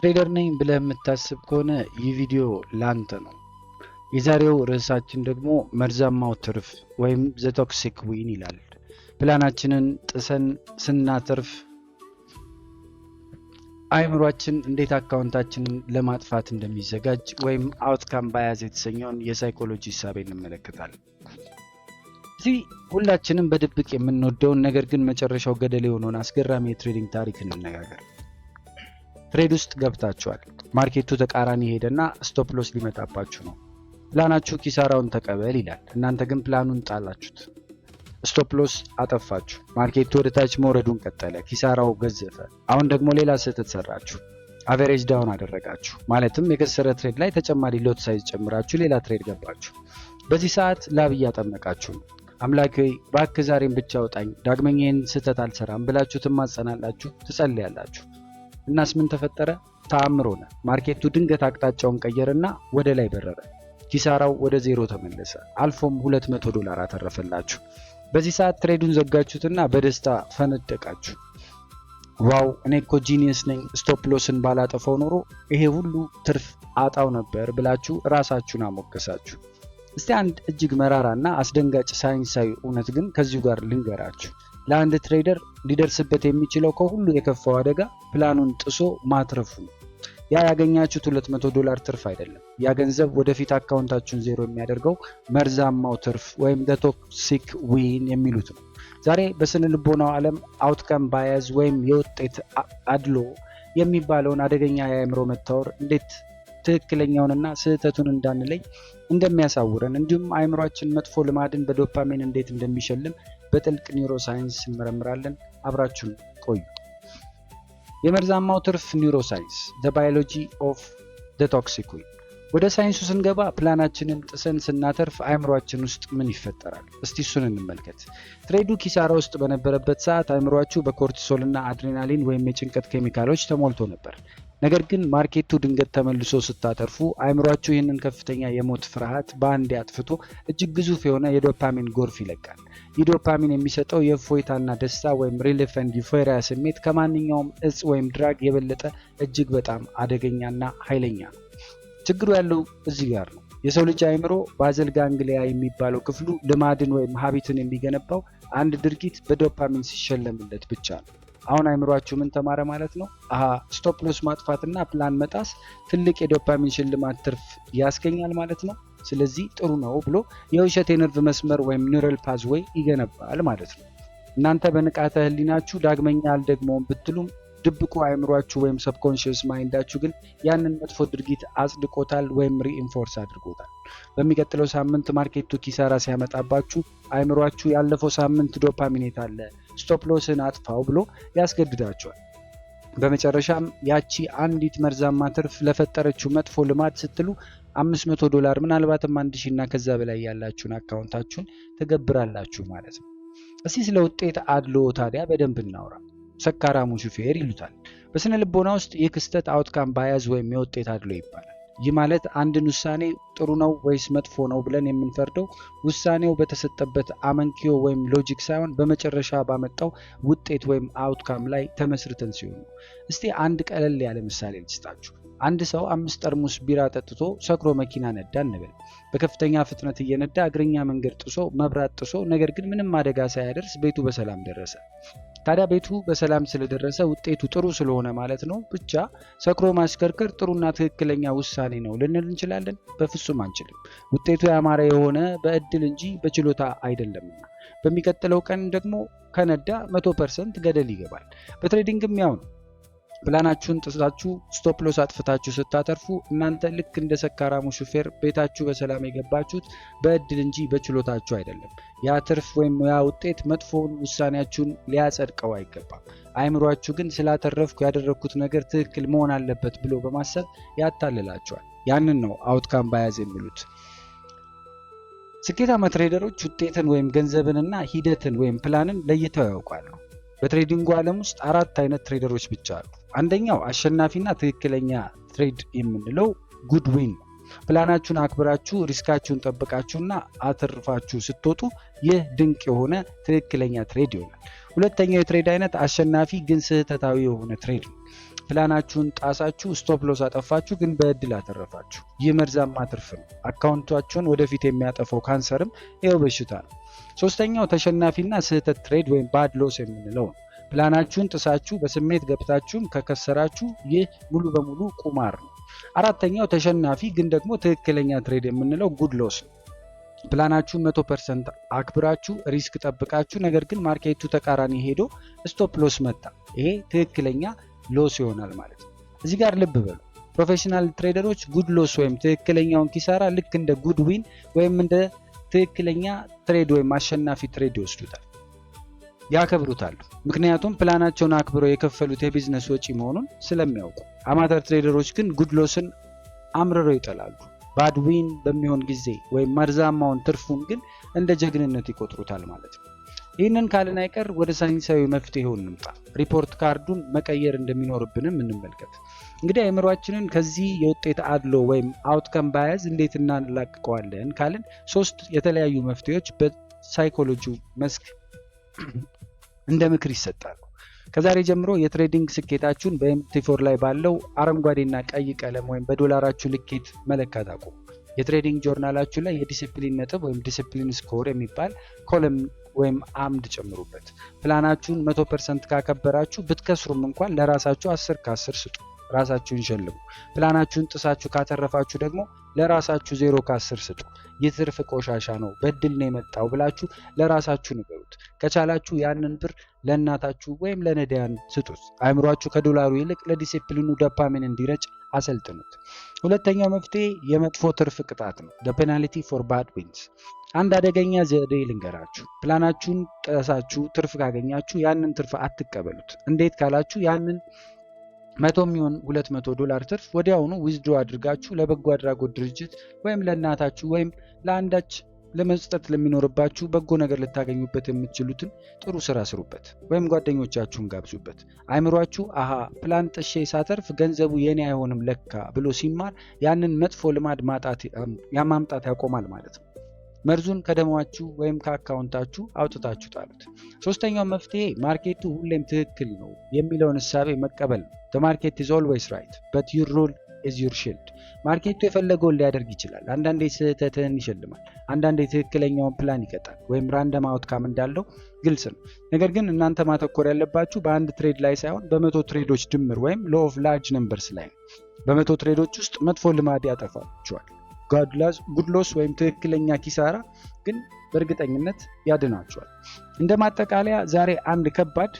ትሬደር ነኝ ብለህ የምታስብ ከሆነ ይህ ቪዲዮ ላንተ ነው። የዛሬው ርዕሳችን ደግሞ መርዛማው ትርፍ ወይም ዘ ቶክሲክ ዊን ይላል። ፕላናችንን ጥሰን ስናተርፍ አይምሯችን እንዴት አካውንታችንን ለማጥፋት እንደሚዘጋጅ ወይም አውትካም ባያዝ የተሰኘውን የሳይኮሎጂ ሂሳብ እንመለከታለን። እዚህ ሁላችንም በድብቅ የምንወደውን ነገር ግን መጨረሻው ገደል የሆነውን አስገራሚ የትሬዲንግ ታሪክ እንነጋገር። ትሬድ ውስጥ ገብታችኋል። ማርኬቱ ተቃራኒ ሄደና ስቶፕ ሎስ ሊመጣባችሁ ነው። ፕላናችሁ ኪሳራውን ተቀበል ይላል። እናንተ ግን ፕላኑን ጣላችሁት። ስቶፕ ሎስ አጠፋችሁ። ማርኬቱ ወደ ታች መውረዱን ቀጠለ። ኪሳራው ገዘፈ። አሁን ደግሞ ሌላ ስህተት ሰራችሁ። አቨሬጅ ዳውን አደረጋችሁ። ማለትም የከሰረ ትሬድ ላይ ተጨማሪ ሎት ሳይዝ ጨምራችሁ ሌላ ትሬድ ገባችሁ። በዚህ ሰዓት ላብ እያጠመቃችሁ ነው። አምላክ ሆይ እባክህ ዛሬን ብቻ አውጣኝ፣ ዳግመኛ ይህን ስህተት አልሰራም ብላችሁ ትማጸናላችሁ፣ ትጸልያላችሁ። እናስ ምን ተፈጠረ? ተአምር ሆነ። ማርኬቱ ድንገት አቅጣጫውን ቀየረና ወደ ላይ በረረ። ኪሳራው ወደ ዜሮ ተመለሰ። አልፎም $200 አተረፈላችሁ። በዚህ ሰዓት ትሬዱን ዘጋችሁትና በደስታ ፈነደቃችሁ። ዋው እኔ እኮ ጂኒየስ ነኝ፣ ስቶፕ ሎስን ባላጠፋው ኖሮ ይሄ ሁሉ ትርፍ አጣው ነበር ብላችሁ ራሳችሁን አሞገሳችሁ። እስቲ አንድ እጅግ መራራና አስደንጋጭ ሳይንሳዊ እውነት ግን ከዚሁ ጋር ልንገራችሁ። ለአንድ ትሬደር ሊደርስበት የሚችለው ከሁሉ የከፋው አደጋ ፕላኑን ጥሶ ማትረፉ ነው። ያ ያገኛችሁት $200 ትርፍ አይደለም። ያ ገንዘብ ወደፊት አካውንታችሁን ዜሮ የሚያደርገው መርዛማው ትርፍ ወይም ዘ ቶክሲክ ዊን የሚሉት ነው። ዛሬ በስነ ልቦናው ዓለም አውትካም ባያዝ ወይም የውጤት አድሎ የሚባለውን አደገኛ የአእምሮ መታወር እንዴት ትክክለኛውንና ስህተቱን እንዳንለይ እንደሚያሳውረን እንዲሁም አእምሯችን መጥፎ ልማድን በዶፓሚን እንዴት እንደሚሸልም በጥልቅ ኒውሮሳይንስ እንመረምራለን። አብራችሁን ቆዩ። የመርዛማው ትርፍ ኒውሮሳይንስ the biology of the toxic win። ወደ ሳይንሱ ስንገባ ፕላናችንን ጥሰን ስናተርፍ አእምሯችን ውስጥ ምን ይፈጠራል? እስቲ እሱን እንመልከት። ትሬዱ ኪሳራ ውስጥ በነበረበት ሰዓት አእምሯችሁ በኮርቲሶልና አድሬናሊን ወይም የጭንቀት ኬሚካሎች ተሞልቶ ነበር። ነገር ግን ማርኬቱ ድንገት ተመልሶ ስታተርፉ አእምሯችሁ ይህንን ከፍተኛ የሞት ፍርሃት በአንድ አጥፍቶ እጅግ ግዙፍ የሆነ የዶፓሚን ጎርፍ ይለቃል። ይህ ዶፓሚን የሚሰጠው የእፎይታና ደስታ ወይም ሪሊፍ ኤንድ ዩፎሪያ ስሜት ከማንኛውም እጽ ወይም ድራግ የበለጠ እጅግ በጣም አደገኛና ኃይለኛ ነው። ችግሩ ያለው እዚህ ጋር ነው። የሰው ልጅ አእምሮ ባዘል ጋንግሊያ የሚባለው ክፍሉ ልማድን ወይም ሀቢትን የሚገነባው አንድ ድርጊት በዶፓሚን ሲሸለምለት ብቻ ነው። አሁን አእምሯችሁ ምን ተማረ ማለት ነው? ስቶፕ ሎስ ማጥፋትና ፕላን መጣስ ትልቅ የዶፓሚን ሽልማት ትርፍ ያስገኛል ማለት ነው። ስለዚህ ጥሩ ነው ብሎ የውሸት የነርቭ መስመር ወይም ኒውራል ፓዝዌይ ይገነባል ማለት ነው። እናንተ በንቃተ ህሊናችሁ ዳግመኛ አልደግመውም ብትሉም ድብቁ አእምሯችሁ ወይም ሰብኮንሺየስ ማይንዳችሁ ግን ያንን መጥፎ ድርጊት አጽድቆታል ወይም ሪኢንፎርስ አድርጎታል። በሚቀጥለው ሳምንት ማርኬቱ ኪሳራ ሲያመጣባችሁ አእምሯችሁ ያለፈው ሳምንት ዶፓሚን አለ ስቶፕ ሎስን አጥፋው ብሎ ያስገድዳቸዋል። በመጨረሻም ያቺ አንዲት መርዛማ ትርፍ ለፈጠረችው መጥፎ ልማድ ስትሉ $500 ምናልባትም 1000 እና ከዛ በላይ ያላችሁን አካውንታችሁን ትገብራላችሁ ማለት ነው። እስቲ ስለ ውጤት አድሎ ታዲያ በደንብ እናውራ። ሰካራሙ ሹፌር ይሉታል። በስነ ልቦና ውስጥ ይህ ክስተት አውትካም ባያዝ ወይም የውጤት አድሎ ይባላል። ይህ ማለት አንድን ውሳኔ ጥሩ ነው ወይስ መጥፎ ነው ብለን የምንፈርደው ውሳኔው በተሰጠበት አመንኪዮ ወይም ሎጂክ ሳይሆን በመጨረሻ ባመጣው ውጤት ወይም አውትካም ላይ ተመስርተን ሲሆን ነው። እስቲ አንድ ቀለል ያለ ምሳሌ ልስጣችሁ። አንድ ሰው 5 ጠርሙስ ቢራ ጠጥቶ ሰክሮ መኪና ነዳ እንበል። በከፍተኛ ፍጥነት እየነዳ እግረኛ መንገድ ጥሶ መብራት ጥሶ ነገር ግን ምንም አደጋ ሳያደርስ ቤቱ በሰላም ደረሰ። ታዲያ ቤቱ በሰላም ስለደረሰ ውጤቱ ጥሩ ስለሆነ ማለት ነው ብቻ ሰክሮ ማሽከርከር ጥሩና ትክክለኛ ውሳኔ ነው ልንል እንችላለን? በፍጹም አንችልም። ውጤቱ ያማረ የሆነ በእድል እንጂ በችሎታ አይደለምና። በሚቀጥለው ቀን ደግሞ ከነዳ 100% ገደል ይገባል። በትሬዲንግም ያው ነው። ፕላናችሁን ጥሳችሁ ስቶፕ ሎስ አጥፍታችሁ ስታተርፉ እናንተ ልክ እንደ ሰካራሙ ሹፌር ቤታችሁ በሰላም የገባችሁት በእድል እንጂ በችሎታችሁ አይደለም። ያ ትርፍ ወይም ያ ውጤት መጥፎውን ውሳኔያችሁን ሊያጸድቀው አይገባም። አእምሯችሁ ግን ስላተረፍኩ ያደረኩት ነገር ትክክል መሆን አለበት ብሎ በማሰብ ያታልላችኋል። ያንን ነው አውትካም ባያዝ የሚሉት። ስኬታማ ትሬደሮች ውጤትን ወይም ገንዘብንና ሂደትን ወይም ፕላንን ለይተው ያውቃሉ። በትሬዲንጉ ዓለም ውስጥ 4 አይነት ትሬደሮች ብቻ አሉ። አንደኛው አሸናፊና ትክክለኛ ትሬድ የምንለው ጉድ ዊን ነው። ፕላናችሁን አክብራችሁ ሪስካችሁን ጠብቃችሁና አትርፋችሁ ስትወጡ ይህ ድንቅ የሆነ ትክክለኛ ትሬድ ይሆናል። ሁለተኛው የትሬድ አይነት አሸናፊ ግን ስህተታዊ የሆነ ትሬድ ነው። ፕላናችሁን ጣሳችሁ፣ ስቶፕ ሎስ አጠፋችሁ፣ ግን በእድል አተረፋችሁ። ይህ መርዛማ ትርፍ ነው። አካውንታችሁን ወደፊት የሚያጠፋው ካንሰርም ይኸው በሽታ ነው። ሶስተኛው ተሸናፊና ስህተት ትሬድ ወይም ባድ ሎስ የምንለው ነው። ፕላናችሁን ጥሳችሁ በስሜት ገብታችሁም ከከሰራችሁ ይህ ሙሉ በሙሉ ቁማር ነው። አራተኛው ተሸናፊ ግን ደግሞ ትክክለኛ ትሬድ የምንለው ጉድ ሎስ ነው። ፕላናችሁን 100% አክብራችሁ ሪስክ ጠብቃችሁ፣ ነገር ግን ማርኬቱ ተቃራኒ ሄዶ ስቶፕ ሎስ መጣ። ይሄ ትክክለኛ ሎስ ይሆናል ማለት ነው። እዚህ ጋር ልብ በሉ። ፕሮፌሽናል ትሬደሮች ጉድ ሎስ ወይም ትክክለኛውን ኪሳራ ልክ እንደ ጉድ ዊን ወይም እንደ ትክክለኛ ትሬድ ወይም አሸናፊ ትሬድ ይወስዱታል፣ ያከብሩታል። ምክንያቱም ፕላናቸውን አክብረው የከፈሉት የቢዝነስ ወጪ መሆኑን ስለሚያውቁ። አማተር ትሬደሮች ግን ጉድ ሎስን አምርረው ይጠላሉ። ባድ ዊን በሚሆን ጊዜ ወይም መርዛማውን ትርፉን ግን እንደ ጀግንነት ይቆጥሩታል ማለት ነው። ይህንን ካልን አይቀር ወደ ሳይንሳዊ መፍትሄው እንምጣ። ሪፖርት ካርዱን መቀየር እንደሚኖርብንም እንመልከት። እንግዲህ አእምሯችንን ከዚህ የውጤት አድሎ ወይም አውትከም ባያዝ እንዴት እናላቅቀዋለን ካልን 3 የተለያዩ መፍትሄዎች በሳይኮሎጂው መስክ እንደ ምክር ይሰጣሉ። ከዛሬ ጀምሮ የትሬዲንግ ስኬታችሁን በኤምቲ4 ላይ ባለው አረንጓዴና ቀይ ቀለም ወይም በዶላራችሁ ልኬት መለካት አቁሙ። የትሬዲንግ ጆርናላችሁ ላይ የዲሲፕሊን ነጥብ ወይም ዲሲፕሊን ስኮር የሚባል ኮለም ወይም አምድ ጨምሩበት። ፕላናችሁን 100% ካከበራችሁ ብትከስሩም እንኳን ለራሳችሁ 10 ከ10 ስጡ። ራሳችሁን ሸልሙ። ፕላናችሁን ጥሳችሁ ካተረፋችሁ ደግሞ ለራሳችሁ 0 ከ10 ስጡ። የትርፍ ቆሻሻ ነው፣ በድል ነው የመጣው ብላችሁ ለራሳችሁ ንገሩት። ከቻላችሁ ያንን ብር ለእናታችሁ ወይም ለነዳያን ስጡት። አእምሯችሁ ከዶላሩ ይልቅ ለዲሲፕሊኑ ዶፓሚን እንዲረጭ አሰልጥኑት። ሁለተኛው መፍትሄ የመጥፎ ትርፍ ቅጣት ነው። the penalty for bad wins። አንድ አደገኛ ዘዴ ልንገራችሁ። ፕላናችሁን ጥሳችሁ ትርፍ ካገኛችሁ ያንን ትርፍ አትቀበሉት። እንዴት ካላችሁ ያንን 100 ሚሊዮን $200 ትርፍ ወዲያውኑ ዊዝድሮ አድርጋችሁ ለበጎ አድራጎት ድርጅት ወይም ለእናታችሁ ወይም ለአንዳች ለመስጠት ለሚኖርባችሁ በጎ ነገር ልታገኙበት የምትችሉትን ጥሩ ስራ ስሩበት፣ ወይም ጓደኞቻችሁን ጋብዙበት። አእምሯችሁ አሃ ፕላን ጥሼ ሳተርፍ ገንዘቡ የኔ አይሆንም ለካ ብሎ ሲማር ያንን መጥፎ ልማድ ማምጣት ያቆማል ማለት ነው። መርዙን ከደማችሁ ወይም ከአካውንታችሁ አውጥታችሁ ጣሉት። ሶስተኛው መፍትሄ ማርኬቱ ሁሌም ትክክል ነው የሚለውን እሳቤ መቀበል ነው። the market is always right but your rule is your shield። ማርኬቱ የፈለገውን ሊያደርግ ይችላል። አንዳንዴ ስህተትህን ይሸልማል፣ አንዳንዴ ትክክለኛውን ፕላን ይቀጣል፣ ወይም ራንደም አውትካም እንዳለው ግልጽ ነው። ነገር ግን እናንተ ማተኮር ያለባችሁ በአንድ ትሬድ ላይ ሳይሆን በ100 ትሬዶች ድምር ወይም law of large numbers ላይ ነው። በ100 ትሬዶች ውስጥ መጥፎ ልማድ ያጠፋችኋል። ጉድ ሎስ ወይም ትክክለኛ ኪሳራ ግን በእርግጠኝነት ያድናችኋል። እንደ ማጠቃለያ ዛሬ አንድ ከባድ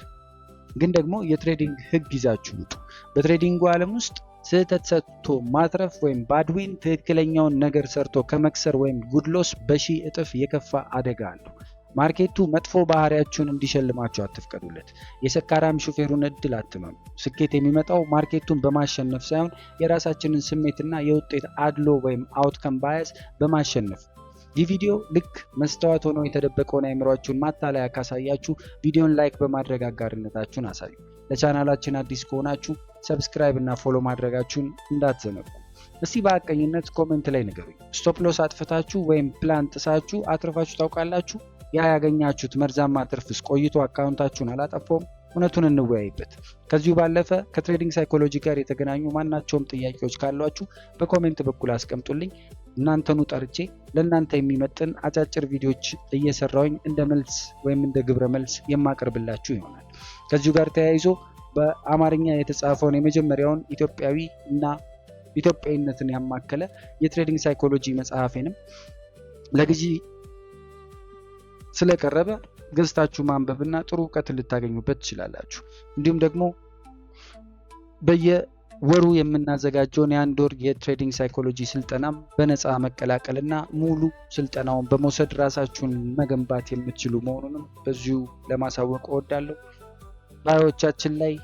ግን ደግሞ የትሬዲንግ ህግ ይዛችሁ ውጡ። በትሬዲንጉ ዓለም ውስጥ ስህተት ሰርቶ ማትረፍ ወይም ባድዊን ትክክለኛውን ነገር ሰርቶ ከመክሰር ወይም ጉድ ሎስ በሺህ እጥፍ የከፋ አደጋ አለው። ማርኬቱ መጥፎ ባህሪያችሁን እንዲሸልማችሁ አትፍቀዱለት። የሰካራም ሹፌሩን እድል አትመኑ። ስኬት የሚመጣው ማርኬቱን በማሸነፍ ሳይሆን የራሳችንን ስሜትና የውጤት አድሎ ወይም አውትከም ባያስ በማሸነፍ። ይህ ቪዲዮ ልክ መስተዋት ሆኖ የተደበቀውን አእምሯችሁን ማታለያ ካሳያችሁ ቪዲዮን ላይክ በማድረግ አጋርነታችሁን አሳዩ። ለቻናላችን አዲስ ከሆናችሁ ሰብስክራይብ እና ፎሎ ማድረጋችሁን እንዳትዘነጉ። እስቲ በአቀኝነት ኮሜንት ላይ ንገሩኝ። ስቶፕ ሎስ አጥፍታችሁ ወይም ፕላን ጥሳችሁ አትርፋችሁ ታውቃላችሁ? ያ ያገኛችሁት መርዛማ ትርፍስ ቆይቶ አካውንታችሁን አላጠፋውም? እውነቱን እንወያይበት። ከዚሁ ባለፈ ከትሬዲንግ ሳይኮሎጂ ጋር የተገናኙ ማናቸውም ጥያቄዎች ካሏችሁ በኮሜንት በኩል አስቀምጡልኝ። እናንተኑ ጠርቼ ለእናንተ የሚመጥን አጫጭር ቪዲዮዎች እየሰራውኝ እንደ መልስ ወይም እንደ ግብረ መልስ የማቀርብላችሁ ይሆናል። ከዚሁ ጋር ተያይዞ በአማርኛ የተጻፈውን የመጀመሪያውን ኢትዮጵያዊ እና ኢትዮጵያዊነትን ያማከለ የትሬዲንግ ሳይኮሎጂ መጽሐፌንም ለግዢ ስለቀረበ ገዝታችሁ ማንበብና ጥሩ እውቀት ልታገኙበት ትችላላችሁ። እንዲሁም ደግሞ በየወሩ የምናዘጋጀውን የአንድ ወር የትሬዲንግ ሳይኮሎጂ ስልጠናም በነፃ መቀላቀልና ሙሉ ስልጠናውን በመውሰድ ራሳችሁን መገንባት የምትችሉ መሆኑንም በዚሁ ለማሳወቅ እወዳለሁ። ባዮቻችን ላይ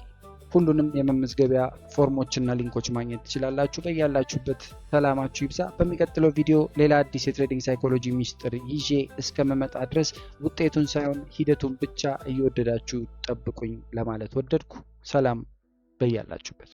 ሁሉንም የመመዝገቢያ ፎርሞችና ሊንኮች ማግኘት ትችላላችሁ። በያላችሁበት ሰላማችሁ ይብዛ። በሚቀጥለው ቪዲዮ ሌላ አዲስ የትሬዲንግ ሳይኮሎጂ ሚስጥር ይዤ እስከመመጣ ድረስ ውጤቱን ሳይሆን ሂደቱን ብቻ እየወደዳችሁ ጠብቁኝ ለማለት ወደድኩ። ሰላም በያላችሁበት።